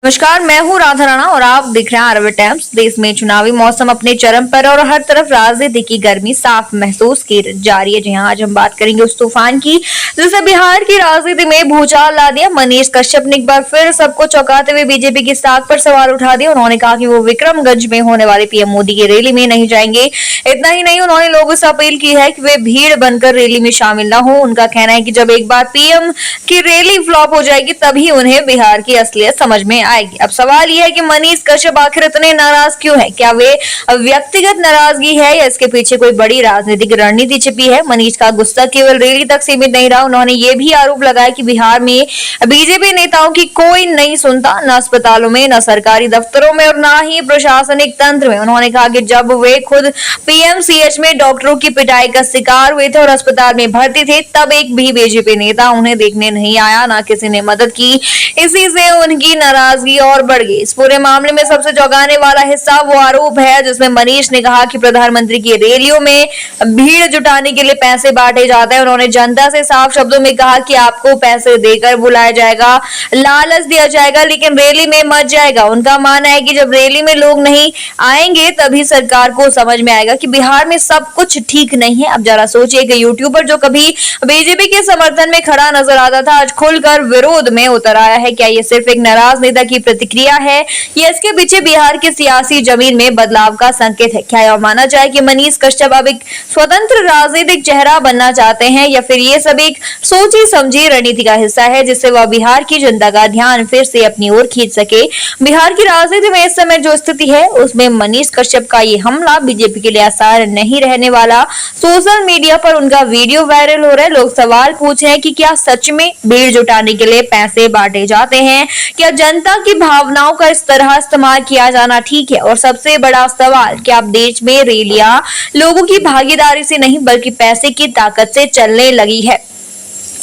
नमस्कार, मैं हूँ राधा राणा और आप देख रहे हैं आरबी टाइम्स। देश में चुनावी मौसम अपने चरम पर और हर तरफ राजनीति की गर्मी साफ महसूस की जा रही है। जी हाँ, आज हम बात करेंगे उस तूफान की जिसने बिहार की राजनीति में भूचाल ला दिया। मनीष कश्यप ने एक बार फिर सबको चौंकाते हुए बीजेपी की साख पर सवाल उठा दिया। उन्होंने कहा कि वो विक्रमगंज में होने वाली पीएम मोदी की रैली में नहीं जाएंगे। इतना ही नहीं, उन्होंने लोगों से अपील की है कि वे भीड़ बनकर रैली में शामिल न हो। उनका कहना है कि जब एक बार पीएम की रैली फ्लॉप हो जाएगी तभी उन्हें बिहार की असलियत समझ में आएगी। अब सवाल यह है कि मनीष कश्यप आखिर इतने नाराज क्यों है? क्या वे व्यक्तिगत नाराजगी है या इसके पीछे कोई बड़ी राजनीतिक रणनीति छिपी है? मनीष का गुस्सा केवल रैली तक सीमित नहीं रहा। उन्होंने ये भी आरोप लगाया कि बिहार में बीजेपी नेताओं की कोई नहीं सुनता, न अस्पतालों में, न सरकारी दफ्तरों में और न ही प्रशासनिक तंत्र में। उन्होंने कहा कि जब वे खुद पीएमसीएच में डॉक्टरों की पिटाई का शिकार हुए थे और अस्पताल में भर्ती थे, तब एक भी बीजेपी नेता उन्हें देखने नहीं आया, न किसी ने मदद की। इसी से उनकी नाराजगी और बढ़ गई। इस पूरे मामले में सबसे चौंकाने वाला हिस्सा वो आरोप है जिसमें मनीष ने कहा कि प्रधानमंत्री की रैलियों में भीड़ जुटाने के लिए पैसे बांटे जाते हैं। उन्होंने जनता से साफ शब्दों में कहा कि आपको पैसे देकर बुलाया जाएगा, लालच दिया जाएगा, लेकिन रैली में मत जाएगा। उनका मानना है कि जब रैली में लोग नहीं आएंगे तभी सरकार को समझ में आएगा कि बिहार में सब कुछ ठीक नहीं है। अब जरा सोचिए कि यूट्यूबर जो कभी बीजेपी के समर्थन में खड़ा नजर आता था, आज खुलकर विरोध में उतर आया है। क्या ये सिर्फ एक नाराज नेता की प्रतिक्रिया है या इसके पीछे बिहार की सियासी जमीन में बदलाव का संकेत है? क्या यह माना जाए कि मनीष कश्यप अब एक स्वतंत्र राजनीतिक चेहरा बनना चाहते हैं या फिर ये सब एक सोची समझी रणनीति का हिस्सा है जिससे वह बिहार की जनता का ध्यान फिर से अपनी ओर खींच सके? बिहार की राजनीति में इस समय जो स्थिति है उसमें मनीष कश्यप का ये हमला बीजेपी के लिए आसान नहीं रहने वाला। सोशल मीडिया पर उनका वीडियो वायरल हो रहा है। लोग सवाल पूछ रहे हैं कि क्या सच में भीड़ जुटाने के लिए पैसे बांटे जाते हैं? क्या जनता की भावनाओं का इस तरह इस्तेमाल किया जाना ठीक है? और सबसे बड़ा सवाल, क्या अब देश में रैलियां लोगों की भागीदारी से नहीं बल्कि पैसे की ताकत से चलने लगी है?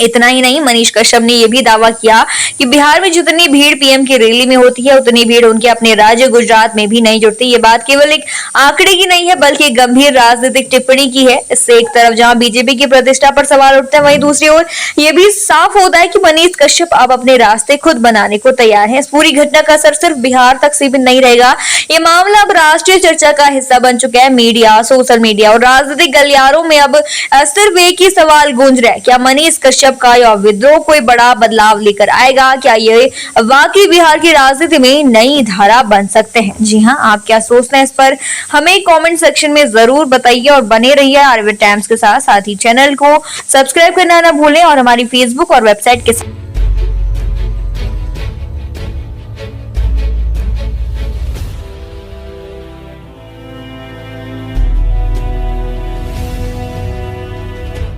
इतना ही नहीं, मनीष कश्यप ने यह भी दावा किया कि बिहार में जितनी भीड़ पीएम की रैली में होती है उतनी भीड़ उनके अपने राज्य गुजरात में भी नहीं जुटती। ये बात केवल एक आंकड़े की नहीं है बल्कि गंभीर राजनीतिक टिप्पणी की है। इससे एक तरफ जहां बीजेपी की प्रतिष्ठा पर सवाल उठते हैं, वहीं दूसरी ओर यह भी साफ होता है कि मनीष कश्यप अब अपने रास्ते खुद बनाने को तैयार है। इस पूरी घटना का असर सिर्फ बिहार तक सीमित नहीं रहेगा। ये मामला अब राष्ट्रीय चर्चा का हिस्सा बन चुका है। मीडिया, सोशल मीडिया और राजनीतिक गलियारों में अब सिर्फ एक ही सवाल गूंज रहा है, क्या मनीष कश्यप का यह विद्रोह कोई बड़ा बदलाव लेकर आएगा? क्या ये वाकई बिहार की राजनीति में नई धारा बन सकते हैं? जी हाँ, आप क्या सोचते हैं इस पर हमें कमेंट सेक्शन में जरूर बताइए और बने रहिए आरबी टाइम्स के साथ ही चैनल को सब्सक्राइब करना ना भूलें और हमारी फेसबुक और वेबसाइट के